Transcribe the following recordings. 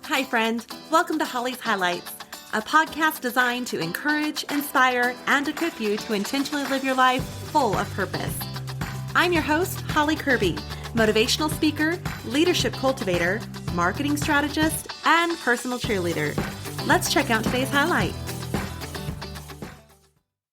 Hi, friend. Welcome to Holly's Highlights, a podcast designed to encourage, inspire, and equip you to intentionally live your life full of purpose. I'm your host, Holly Kirby, motivational speaker, leadership cultivator, marketing strategist, and personal cheerleader. Let's check out today's highlight.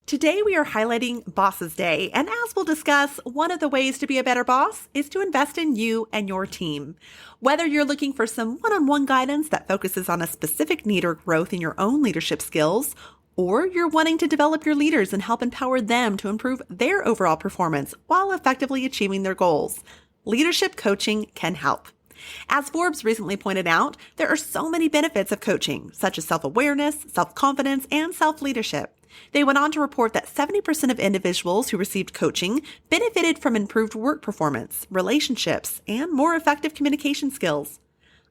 Today we are highlighting Bosses Day, and as we'll discuss, one of the ways to be a better boss is to invest in you and your team. Whether you're looking for some one-on-one guidance that focuses on a specific need or growth in your own leadership skills, or you're wanting to develop your leaders and help empower them to improve their overall performance while effectively achieving their goals, leadership coaching can help. As Forbes recently pointed out, there are so many benefits of coaching, such as self-awareness, self-confidence, and self-leadership. They went on to report that 70% of individuals who received coaching benefited from improved work performance, relationships, and more effective communication skills.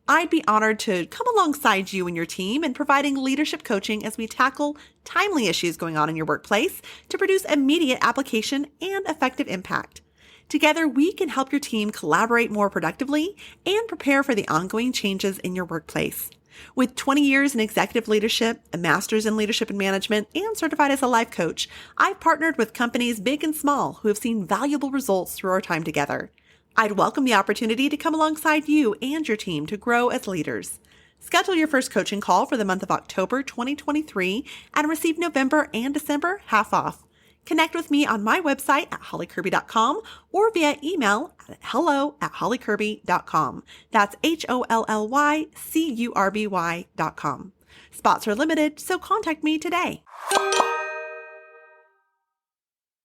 I'd be honored to come alongside you and your team in providing leadership coaching as we tackle timely issues going on in your workplace to produce immediate application and effective impact. Together, we can help your team collaborate more productively and prepare for the ongoing changes in your workplace. With 20 years in executive leadership, a master's in leadership and management, and certified as a life coach, I've partnered with companies big and small who have seen valuable results through our time together. I'd welcome the opportunity to come alongside you and your team to grow as leaders. Schedule your first coaching call for the month of October 2023 and receive November and December half off. Connect with me on my website at hollykirby.com or via email at hello@hollykirby.com. That's HOLLYCURBY.com. Spots are limited, so contact me today.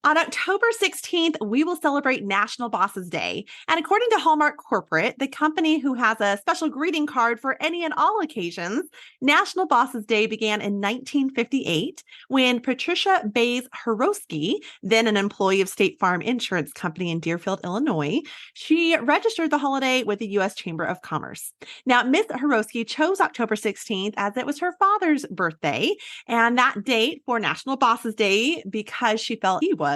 On October 16th, we will celebrate National Bosses Day. And according to Hallmark Corporate, the company who has a special greeting card for any and all occasions, National Bosses Day began in 1958 when Patricia Bays Horowski, then an employee of State Farm Insurance Company in Deerfield, Illinois, she registered the holiday with the U.S. Chamber of Commerce. Now, Ms. Horowski chose October 16th as it was her father's birthday and that date for National Bosses Day because she felt he was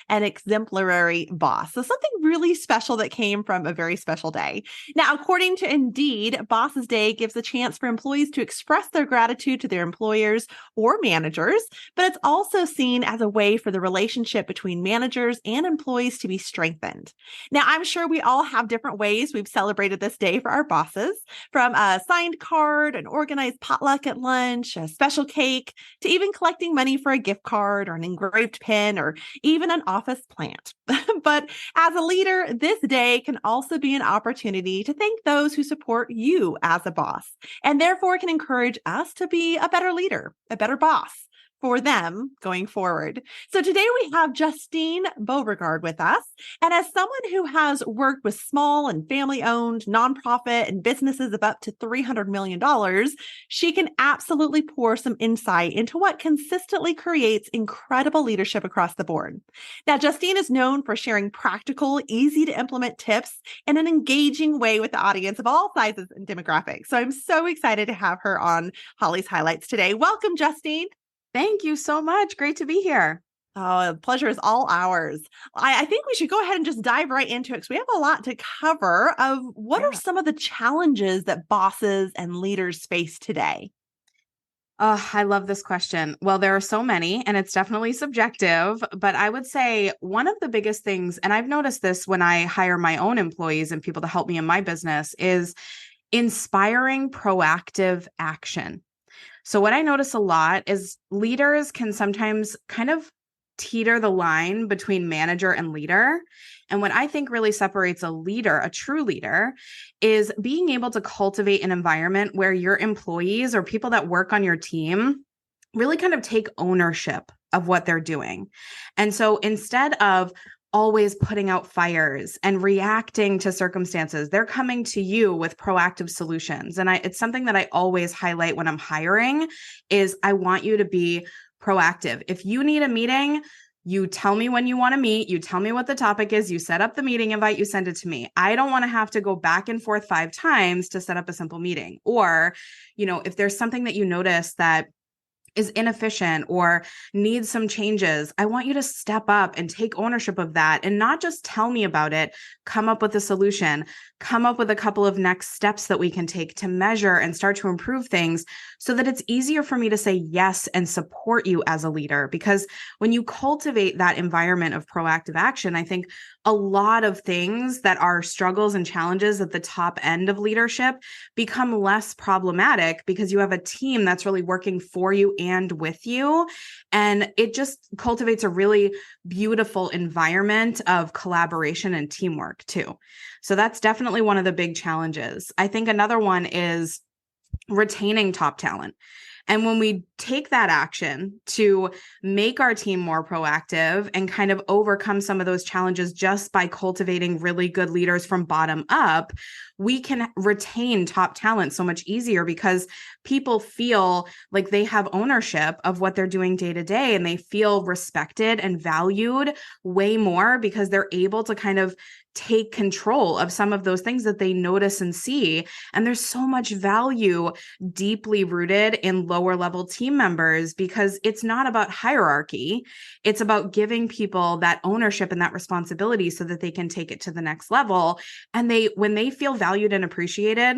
an exemplary boss. So something really special that came from a very special day. Now, according to Indeed, Bosses Day gives a chance for employees to express their gratitude to their employers or managers, but it's also seen as a way for the relationship between managers and employees to be strengthened. Now, I'm sure we all have different ways we've celebrated this day for our bosses, from a signed card, an organized potluck at lunch, a special cake, to even collecting money for a gift card or an engraved pen or even an office plant. But as a leader, this day can also be an opportunity to thank those who support you as a boss, and therefore can encourage us to be a better leader, a better boss for them going forward. So today we have Justine Beauregard with us. And as someone who has worked with small and family-owned nonprofit and businesses of up to $300 million, she can absolutely pour some insight into what consistently creates incredible leadership across the board. Now, Justine is known for sharing practical, easy to implement tips in an engaging way with the audience of all sizes and demographics. So I'm so excited to have her on Holly's Highlights today. Welcome, Justine. Thank you so much. Great to be here. Oh, the pleasure is all ours. I think we should go ahead and just dive right into it because we have a lot to cover of what are some of the challenges that bosses and leaders face today? I love this question. Well, there are so many, and it's definitely subjective, but I would say one of the biggest things, and I've noticed this when I hire my own employees and people to help me in my business, is inspiring proactive action. So what I notice a lot is leaders can sometimes kind of teeter the line between manager and leader. And what I think really separates a leader, a true leader, is being able to cultivate an environment where your employees or people that work on your team really kind of take ownership of what they're doing. And so instead of always putting out fires and reacting to circumstances, they're coming to you with proactive solutions. And it's something that I always highlight when I'm hiring is I want you to be proactive. If you need a meeting, you tell me when you want to meet, you tell me what the topic is, you set up the meeting invite, you send it to me. I don't want to have to go back and forth 5 times to set up a simple meeting. Or, if there's something that you notice that is inefficient or needs some changes, I want you to step up and take ownership of that and not just tell me about it, come up with a solution, come up with a couple of next steps that we can take to measure and start to improve things so that it's easier for me to say yes and support you as a leader. Because when you cultivate that environment of proactive action, I think a lot of things that are struggles and challenges at the top end of leadership become less problematic because you have a team that's really working for you and with you. And it just cultivates a really beautiful environment of collaboration and teamwork too. So that's definitely one of the big challenges. I think another one is retaining top talent. And when we take that action to make our team more proactive and kind of overcome some of those challenges just by cultivating really good leaders from bottom up, we can retain top talent so much easier because people feel like they have ownership of what they're doing day to day, and they feel respected and valued way more because they're able to kind of take control of some of those things that they notice and see. And there's so much value deeply rooted in lower level team members because it's not about hierarchy. It's about giving people that ownership and that responsibility so that they can take it to the next level. And when they feel valued and appreciated,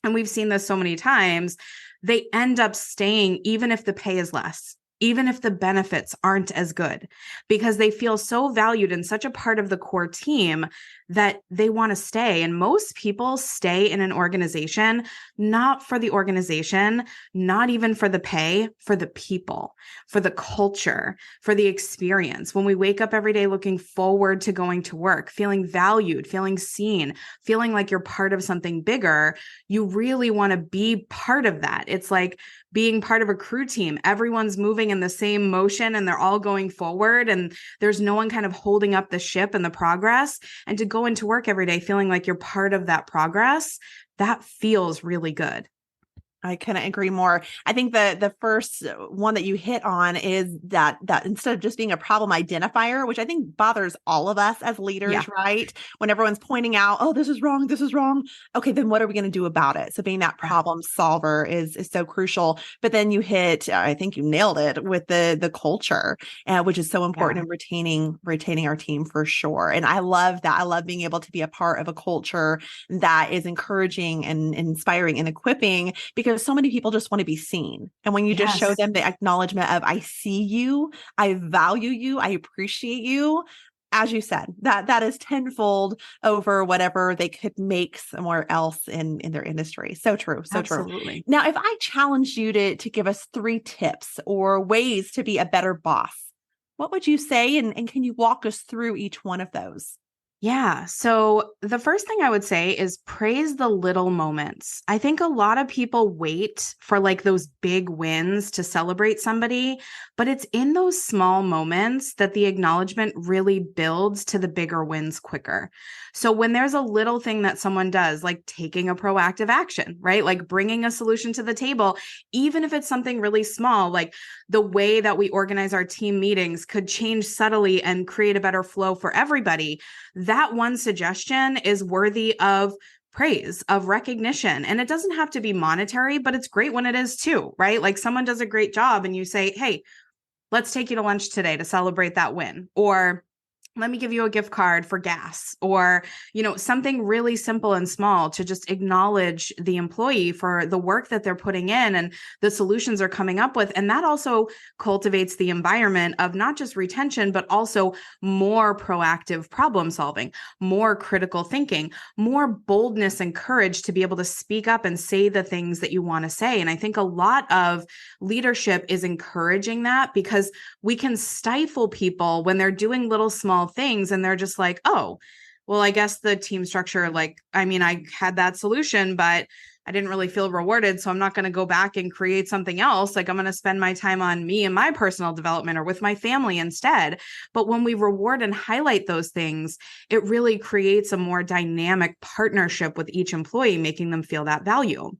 and we've seen this so many times, they end up staying even if the pay is less, even if the benefits aren't as good, because they feel so valued and such a part of the core team that they want to stay. And most people stay in an organization, not for the organization, not even for the pay, for the people, for the culture, for the experience. When we wake up every day looking forward to going to work, feeling valued, feeling seen, feeling like you're part of something bigger, you really want to be part of that. It's like being part of a crew team. Everyone's moving in the same motion and they're all going forward, and there's no one kind of holding up the ship and the progress. And to go into work every day feeling like you're part of that progress, that feels really good. I couldn't agree more. I think the first one that you hit on is that instead of just being a problem identifier, which I think bothers all of us as leaders, right? When everyone's pointing out, oh, this is wrong, this is wrong. Okay, then what are we going to do about it? So being that problem solver is so crucial. But then you hit, I think you nailed it with the culture, which is so important in retaining our team for sure. And I love that. I love being able to be a part of a culture that is encouraging and inspiring and equipping, because so many people just want to be seen. And when you just show them the acknowledgement of, I see you, I value you, I appreciate you, as you said, that is tenfold over whatever they could make somewhere else in their industry. So true. So Absolutely. True. Now, if I challenged you to give us 3 tips or ways to be a better boss, what would you say? And can you walk us through each one of those? Yeah. So the first thing I would say is praise the little moments. I think a lot of people wait for like those big wins to celebrate somebody, but it's in those small moments that the acknowledgement really builds to the bigger wins quicker. So when there's a little thing that someone does, like taking a proactive action, right? Like bringing a solution to the table, even if it's something really small, like the way that we organize our team meetings could change subtly and create a better flow for everybody. That one suggestion is worthy of praise, of recognition. And it doesn't have to be monetary, but it's great when it is too, right? Like someone does a great job and you say, hey, let's take you to lunch today to celebrate that win. Or let me give you a gift card for gas, or, something really simple and small to just acknowledge the employee for the work that they're putting in and the solutions they're coming up with. And that also cultivates the environment of not just retention, but also more proactive problem solving, more critical thinking, more boldness and courage to be able to speak up and say the things that you want to say. And I think a lot of leadership is encouraging that, because we can stifle people when they're doing little small things and they're just like, oh, well, I guess the team structure, I had that solution, but I didn't really feel rewarded. So I'm not going to go back and create something else. Like I'm going to spend my time on me and my personal development or with my family instead. But when we reward and highlight those things, it really creates a more dynamic partnership with each employee, making them feel that value.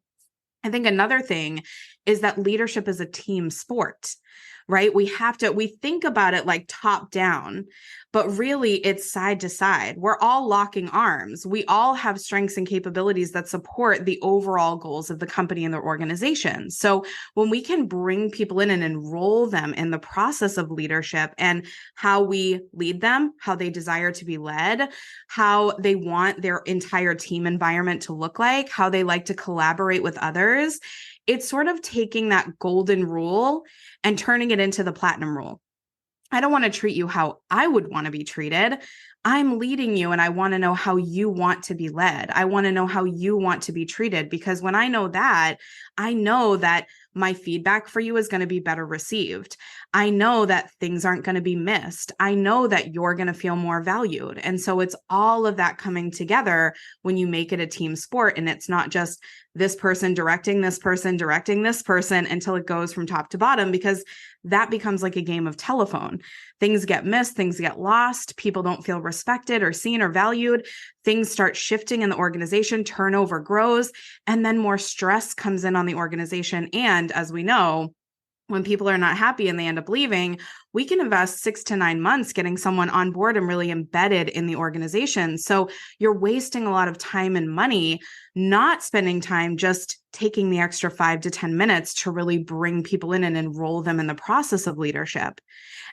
I think another thing is that leadership is a team sport. right? We think about it like top down, but really it's side to side. We're all locking arms. We all have strengths and capabilities that support the overall goals of the company and the organization. So when we can bring people in and enroll them in the process of leadership and how we lead them, how they desire to be led, how they want their entire team environment to look like, how they like to collaborate with others, it's sort of taking that golden rule and turning it into the platinum rule. I don't want to treat you how I would want to be treated. I'm leading you and I want to know how you want to be led. I want to know how you want to be treated, because when I know that my feedback for you is going to be better received. I know that things aren't going to be missed. I know that you're going to feel more valued. And so it's all of that coming together when you make it a team sport, and it's not just this person directing this person until it goes from top to bottom, because that becomes like a game of telephone. Things get missed, things get lost, people don't feel respected or seen or valued. Things start shifting in the organization, turnover grows, and then more stress comes in on the organization. And as we know, when people are not happy and they end up leaving, we can invest 6 to 9 months getting someone on board and really embedded in the organization. So you're wasting a lot of time and money, not spending time just taking the extra 5 to 10 minutes to really bring people in and enroll them in the process of leadership.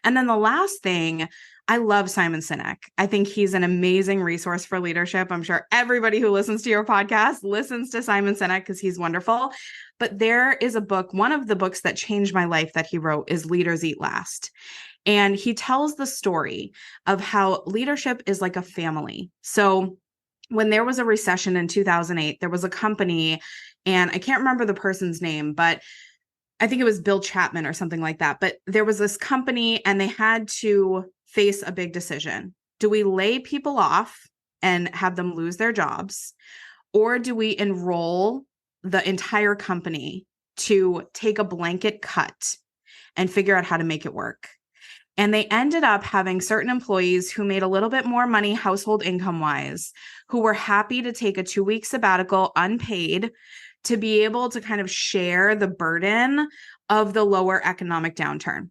And then the last thing, I love Simon Sinek. I think he's an amazing resource for leadership. I'm sure everybody who listens to your podcast listens to Simon Sinek because he's wonderful. But there is a book, one of the books that changed my life that he wrote is Leaders Eat Last. And he tells the story of how leadership is like a family. So when there was a recession in 2008, there was a company, and I can't remember the person's name, but I think it was Bill Chapman or something like that. But there was this company and they had to face a big decision. Do we lay people off and have them lose their jobs? Or do we enroll the entire company to take a blanket cut and figure out how to make it work? And they ended up having certain employees who made a little bit more money household income wise, who were happy to take a 2-week sabbatical unpaid to be able to kind of share the burden of the lower economic downturn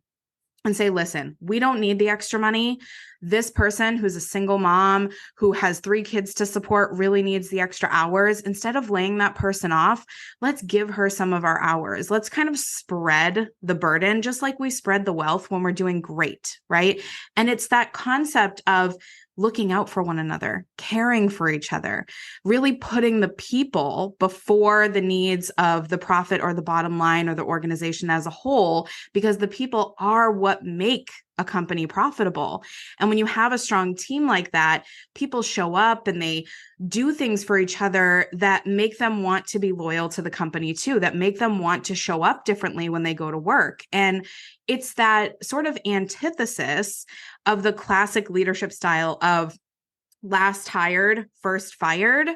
and say, listen, we don't need the extra money. This person who's a single mom who has 3 kids to support really needs the extra hours. Instead of laying that person off, let's give her some of our hours. Let's kind of spread the burden, just like we spread the wealth when we're doing great, right? And it's that concept of looking out for one another, caring for each other, really putting the people before the needs of the profit or the bottom line or the organization as a whole, because the people are what make a company profitable. And when you have a strong team like that, people show up and they do things for each other that make them want to be loyal to the company too, that make them want to show up differently when they go to work. And it's that sort of antithesis of the classic leadership style of last hired, first fired.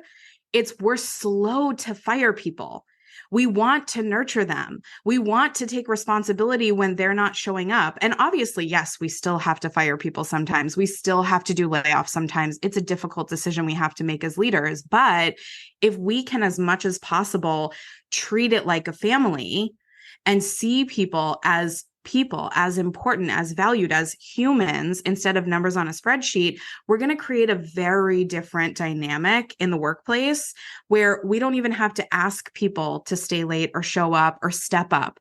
We're slow to fire people. We want to nurture them. We want to take responsibility when they're not showing up. And obviously, yes, we still have to fire people sometimes. We still have to do layoffs sometimes. It's a difficult decision we have to make as leaders. But if we can, as much as possible, treat it like a family and see people, as important, as valued, as humans, instead of numbers on a spreadsheet, we're going to create a very different dynamic in the workplace where we don't even have to ask people to stay late or show up or step up.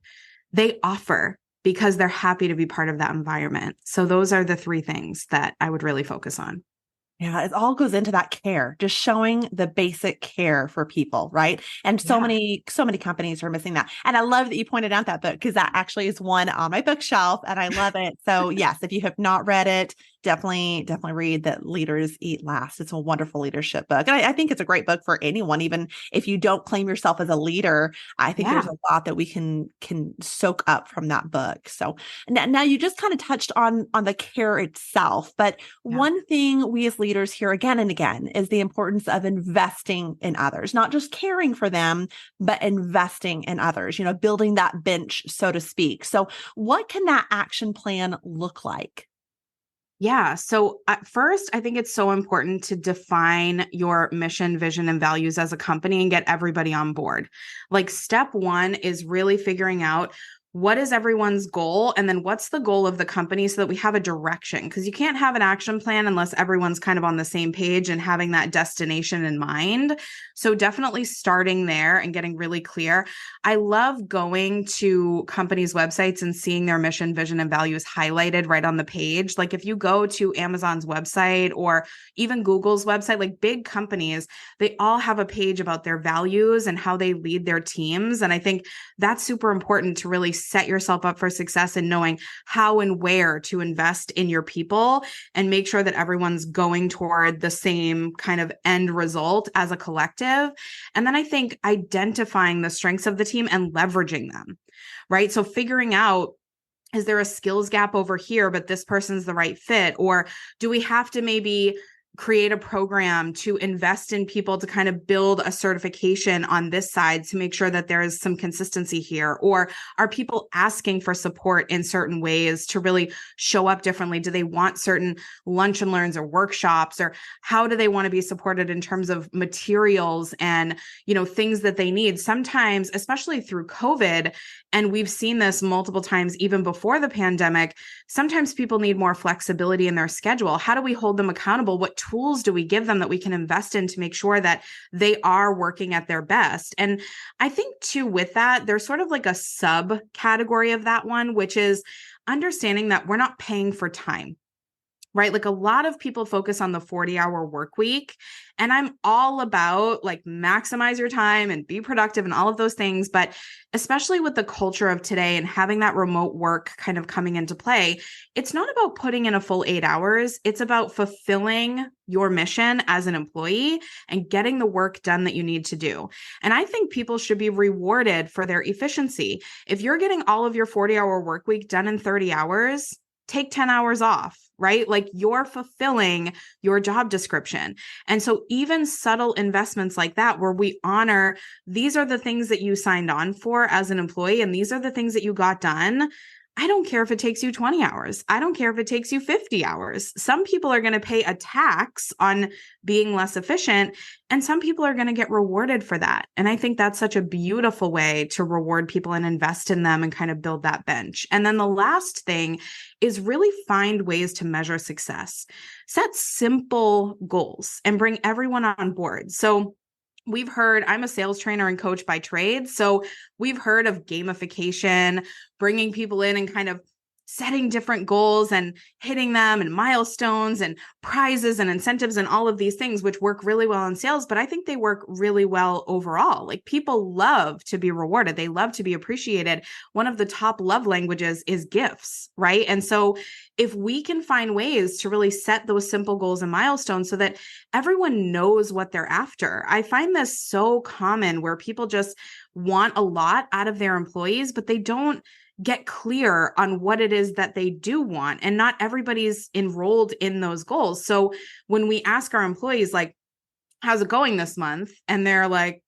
They offer because they're happy to be part of that environment. So those are the 3 things that I would really focus on. Yeah, it all goes into that care, just showing the basic care for people, right? And so many companies are missing that. And I love that you pointed out that book, because that actually is one on my bookshelf and I love it. So yes, if you have not read it, definitely read that Leaders Eat Last. It's a wonderful leadership book. And I think it's a great book for anyone, even if you don't claim yourself as a leader. I think there's a lot that we can soak up from that book. So now you just kind of touched on the care itself, but one thing we as leaders hear again and again is the importance of investing in others, not just caring for them, but investing in others, building that bench, so to speak. So what can that action plan look like? Yeah. So at first, I think it's so important to define your mission, vision, and values as a company and get everybody on board. Like step 1 is really figuring out what is everyone's goal? And then what's the goal of the company so that we have a direction? Because you can't have an action plan unless everyone's kind of on the same page and having that destination in mind. So definitely starting there and getting really clear. I love going to companies' websites and seeing their mission, vision, and values highlighted right on the page. Like if you go to Amazon's website or even Google's website, like big companies, they all have a page about their values and how they lead their teams. And I think that's super important to really set yourself up for success in knowing how and where to invest in your people and make sure that everyone's going toward the same kind of end result as a collective. And then I think identifying the strengths of the team and leveraging them, right? So figuring out, is there a skills gap over here, but this person's the right fit? Or do we have to maybe create a program to invest in people to kind of build a certification on this side to make sure that there is some consistency here? Or are people asking for support in certain ways to really show up differently? Do they want certain lunch and learns or workshops, or how do they want to be supported in terms of materials and, things that they need? Sometimes, especially through COVID, and we've seen this multiple times even before the pandemic, sometimes people need more flexibility in their schedule. How do we hold them accountable? What tools do we give them that we can invest in to make sure that they are working at their best? And I think too, with that, there's sort of like a subcategory of that one, which is understanding that we're not paying for time. Right? Like a lot of people focus on the 40-hour work week, and I'm all about like maximize your time and be productive and all of those things. But especially with the culture of today and having that remote work kind of coming into play, it's not about putting in a full 8 hours. It's about fulfilling your mission as an employee and getting the work done that you need to do. And I think people should be rewarded for their efficiency. If you're getting all of your 40-hour work week done in 30 hours, take 10 hours off, right? Like you're fulfilling your job description. And so even subtle investments like that, where we honor, these are the things that you signed on for as an employee, and these are the things that you got done. I don't care if it takes you 20 hours. I don't care if it takes you 50 hours. Some people are going to pay a tax on being less efficient, and some people are going to get rewarded for that. And I think that's such a beautiful way to reward people and invest in them and kind of build that bench. And then the last thing is really find ways to measure success. Set simple goals and bring everyone on board. So we've heard, I'm a sales trainer and coach by trade. So we've heard of gamification, bringing people in and kind of setting different goals and hitting them, and milestones and prizes and incentives and all of these things, which work really well in sales. But I think they work really well overall. Like people love to be rewarded. They love to be appreciated. One of the top love languages is gifts, right? And so if we can find ways to really set those simple goals and milestones so that everyone knows what they're after. I find this so common where people just want a lot out of their employees, but they don't get clear on what it is that they do want. And not everybody's enrolled in those goals. So when we ask our employees, like, how's it going this month? And they're like,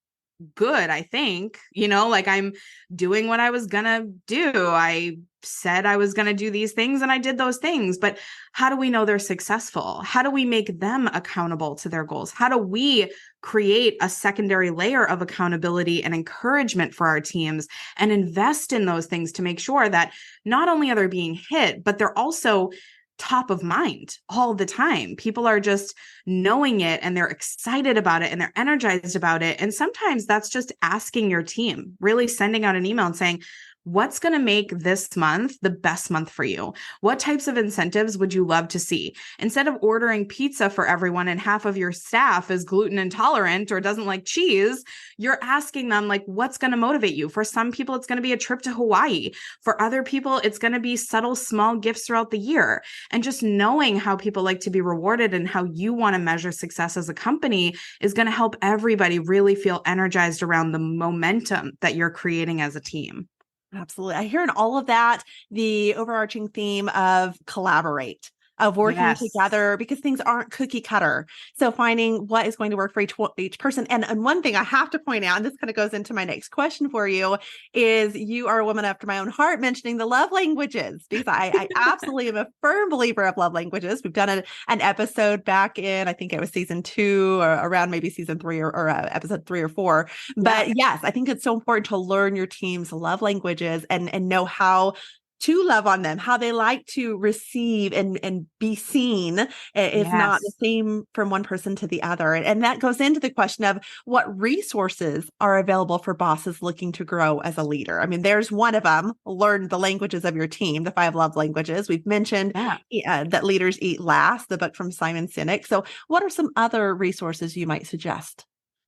good, I think, like I'm doing what I was going to do. I said I was going to do these things and I did those things. But how do we know they're successful? How do we make them accountable to their goals? How do we create a secondary layer of accountability and encouragement for our teams and invest in those things to make sure that not only are they being hit, but they're also top of mind all the time? People are just knowing it and they're excited about it and they're energized about it. And sometimes that's just asking your team, really sending out an email and saying, what's going to make this month the best month for you? What types of incentives would you love to see? Instead of ordering pizza for everyone and half of your staff is gluten intolerant or doesn't like cheese, you're asking them like, what's going to motivate you? For some people, it's going to be a trip to Hawaii. For other people, it's going to be subtle, small gifts throughout the year. And just knowing how people like to be rewarded and how you want to measure success as a company is going to help everybody really feel energized around the momentum that you're creating as a team. Absolutely. I hear in all of that the overarching theme of collaborate. of working Yes. together because things aren't cookie cutter. So finding what is going to work for each person. And one thing I have to point out, and this kind of goes into my next question for you, is you are a woman after my own heart mentioning the love languages, because I absolutely am a firm believer of love languages. We've done an episode back in, I think it was season 2 or around maybe season 3 or episode 3 or 4. Yeah. But yes, I think it's so important to learn your team's love languages and know how to love on them, how they like to receive and be seen is not the Yes. same from one person to the other. And that goes into the question of what resources are available for bosses looking to grow as a leader. I mean, there's one of them, learn the languages of your team, the 5 love languages. We've mentioned that Leaders Eat Last, the book from Simon Sinek. So what are some other resources you might suggest?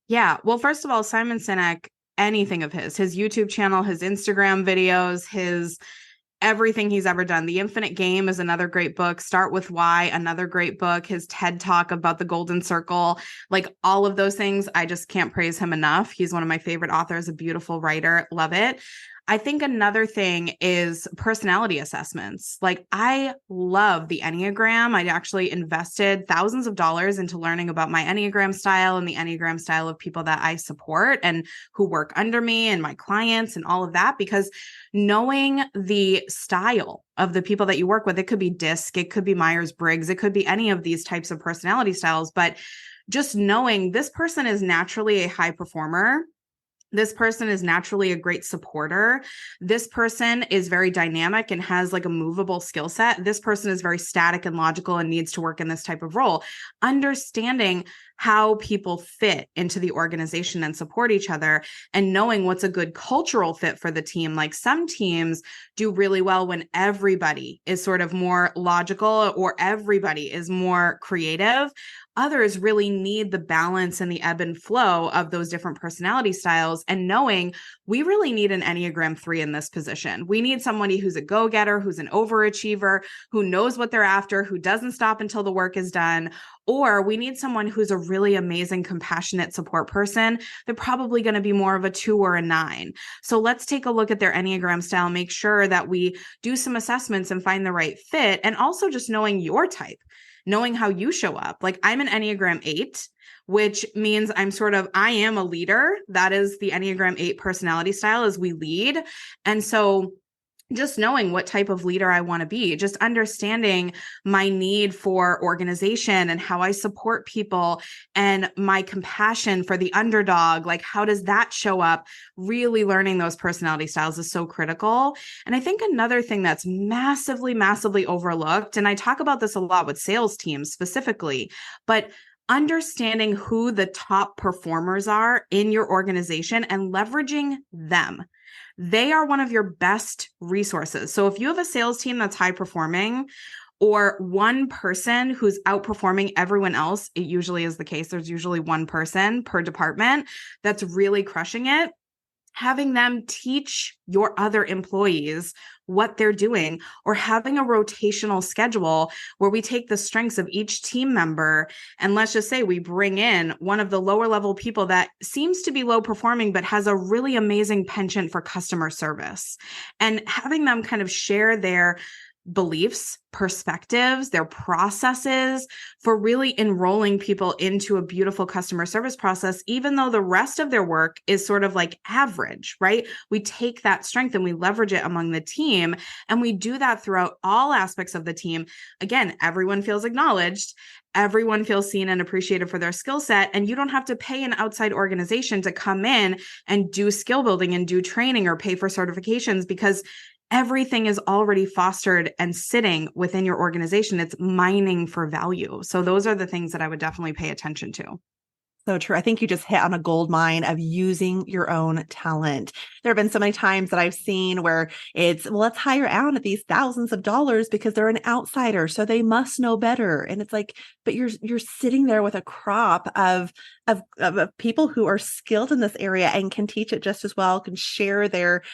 Yeah. Well, first of all, Simon Sinek, anything of his YouTube channel, his Instagram videos, his everything he's ever done. The Infinite Game is another great book. Start with Why, another great book. His TED Talk about the Golden Circle, like all of those things. I just can't praise him enough. He's one of my favorite authors, a beautiful writer. Love it. I think another thing is personality assessments. Like I love the Enneagram. I actually invested thousands of dollars into learning about my Enneagram style and the Enneagram style of people that I support and who work under me and my clients and all of that, because knowing the style of the people that you work with, it could be DISC, it could be Myers-Briggs, it could be any of these types of personality styles, but just knowing this person is naturally a high performer. This person is naturally a great supporter. This person is very dynamic and has like a movable skill set. This person is very static and logical and needs to work in this type of role. Understanding how people fit into the organization and support each other and knowing what's a good cultural fit for the team. Like some teams do really well when everybody is sort of more logical or everybody is more creative. Others really need the balance and the ebb and flow of those different personality styles, and knowing we really need an Enneagram 3 in this position. We need somebody who's a go-getter, who's an overachiever, who knows what they're after, who doesn't stop until the work is done. Or we need someone who's a really amazing, compassionate support person. They're probably going to be more of a 2 or a 9. So let's take a look at their Enneagram style, make sure that we do some assessments and find the right fit. And also just knowing your type, knowing how you show up. Like I'm an Enneagram 8, which means I am a leader. That is the Enneagram 8 personality style, is we lead. And so just knowing what type of leader I want to be, just understanding my need for organization and how I support people and my compassion for the underdog, like how does that show up? Really learning those personality styles is so critical. And I think another thing that's massively, massively overlooked, and I talk about this a lot with sales teams specifically, but understanding who the top performers are in your organization and leveraging them. They are one of your best resources. So if you have a sales team that's high performing, or one person who's outperforming everyone else, it usually is the case. There's usually one person per department that's really crushing it. Having them teach your other employees what they're doing, or having a rotational schedule where we take the strengths of each team member and let's just say we bring in one of the lower level people that seems to be low performing but has a really amazing penchant for customer service, and having them kind of share their beliefs, perspectives, their processes for really enrolling people into a beautiful customer service process, even though the rest of their work is sort of like average, right? We take that strength and we leverage it among the team. And we do that throughout all aspects of the team. Again, everyone feels acknowledged. Everyone feels seen and appreciated for their skill set. And you don't have to pay an outside organization to come in and do skill building and do training or pay for certifications, because everything is already fostered and sitting within your organization. It's mining for value. So those are the things that I would definitely pay attention to. So true. I think you just hit on a gold mine of using your own talent. There have been so many times that I've seen where it's, well, let's hire out at these thousands of dollars because they're an outsider, so they must know better. And it's like, but you're sitting there with a crop of people who are skilled in this area and can teach it just as well, can share their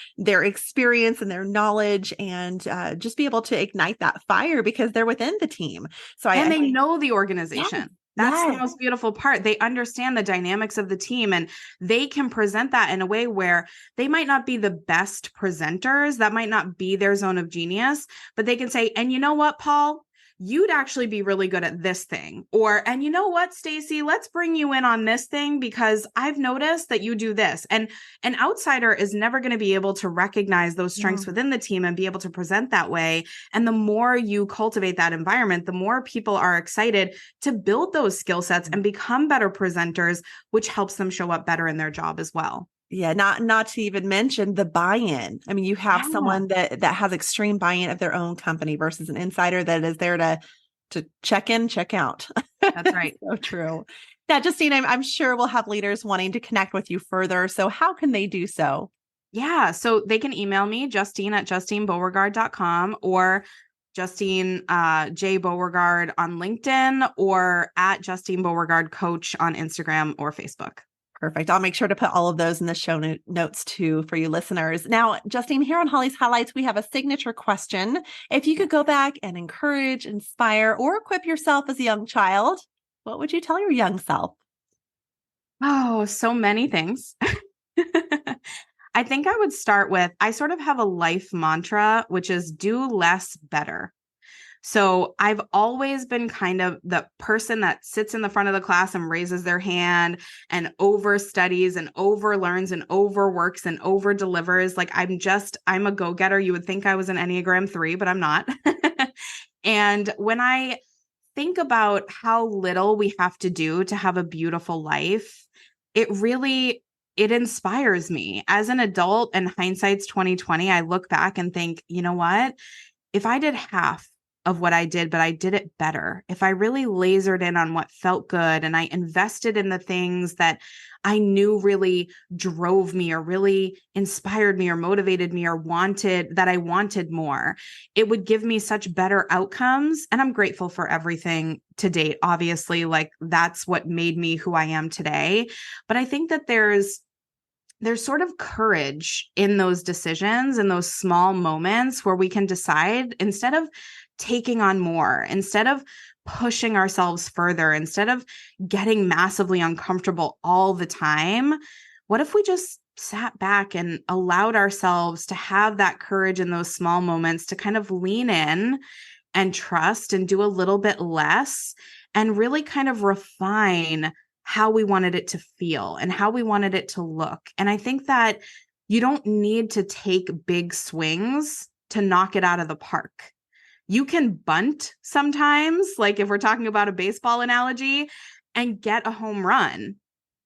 experience and their knowledge, and just be able to ignite that fire because they're within the team. So and I they think, know the organization. yes. That's Yes. the most beautiful part. They understand the dynamics of the team, and they can present that in a way where they might not be the best presenters. That might not be their zone of genius, but they can say, and you know what, Paul? you'd actually be really good at this thing. Or, and you know what, Stacy, let's bring you in on this thing because I've noticed that you do this. And an outsider is never going to be able to recognize those strengths within the team and be able to present that way. And the more you cultivate that environment, the more people are excited to build those skill sets and become better presenters, which helps them show up better in their job as well. Yeah, not to even mention the buy-in. I mean, you have someone that has extreme buy-in of their own company versus an insider that is there to check in, check out. That's right. So true. Now, Justine, I'm sure we'll have leaders wanting to connect with you further. So how can they do so? Yeah, so they can email me, Justine@JustineBeauregard.com, or Justine J. Beauregard on LinkedIn, or at Justine Beauregard Coach on Instagram or Facebook. Perfect. I'll make sure to put all of those in the show notes too for you listeners. Now, Justine, here on Holly's Highlights, we have a signature question. If you could go back and encourage, inspire, or equip yourself as a young child, what would you tell your young self? Oh, so many things. I think I would start with, I sort of have a life mantra, which is do less better. So I've always been kind of the person that sits in the front of the class and raises their hand and overstudies and overlearns and overworks and overdelivers. Like I'm a go-getter. You would think I was an Enneagram 3, but I'm not. And when I think about how little we have to do to have a beautiful life, it inspires me. As an adult, and hindsight's 2020, I look back and think, you know what? If I did half of what I did, but I did it better, if I really lasered in on what felt good and I invested in the things that I knew really drove me or really inspired me or motivated me or I wanted more, it would give me such better outcomes. And I'm grateful for everything to date. Obviously, like that's what made me who I am today. But I think that there's sort of courage in those decisions and those small moments where we can decide, instead of taking on more, instead of pushing ourselves further, instead of getting massively uncomfortable all the time, what if we just sat back and allowed ourselves to have that courage in those small moments to kind of lean in and trust and do a little bit less and really kind of refine how we wanted it to feel and how we wanted it to look. And I think that you don't need to take big swings to knock it out of the park. You can bunt sometimes, like if we're talking about a baseball analogy, and get a home run.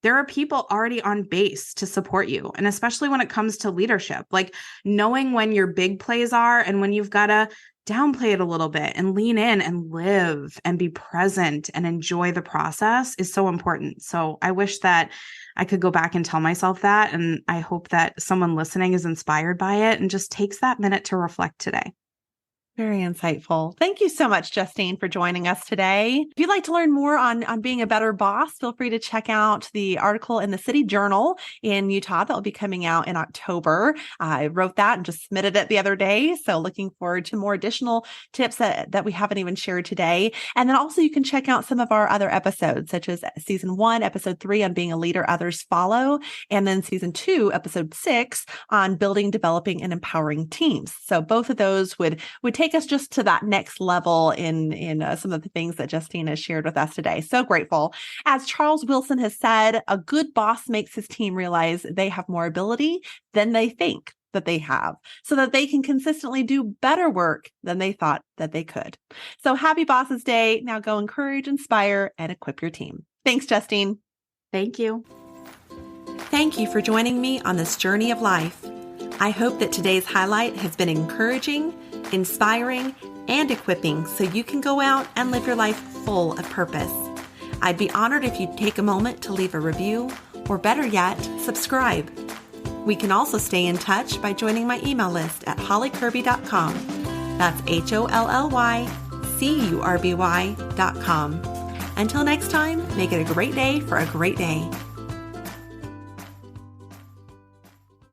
There are people already on base to support you. And especially when it comes to leadership, like knowing when your big plays are and when you've got to downplay it a little bit and lean in and live and be present and enjoy the process is so important. So I wish that I could go back and tell myself that. And I hope that someone listening is inspired by it and just takes that minute to reflect today. Very insightful. Thank you so much, Justine, for joining us today. If you'd like to learn more on being a better boss, feel free to check out the article in the City Journal in Utah that will be coming out in October. I wrote that and just submitted it the other day. So looking forward to more additional tips that we haven't even shared today. And then also you can check out some of our other episodes, such as Season 1, Episode 3 on being a leader others follow, and then Season 2, Episode 6 on building, developing, and empowering teams. So both of those would take us just to that next level in some of the things that Justine has shared with us today. So grateful. As Charles Wilson has said, a good boss makes his team realize they have more ability than they think that they have, so that they can consistently do better work than they thought that they could. So happy Bosses Day. Now go encourage, inspire, and equip your team. Thanks, Justine. Thank you. Thank you for joining me on this journey of life. I hope that today's highlight has been encouraging, inspiring, and equipping so you can go out and live your life full of purpose. I'd be honored if you'd take a moment to leave a review, or better yet, subscribe. We can also stay in touch by joining my email list at hollycurby.com. That's HOLLYCURBY.com. Until next time, make it a great day for a great day.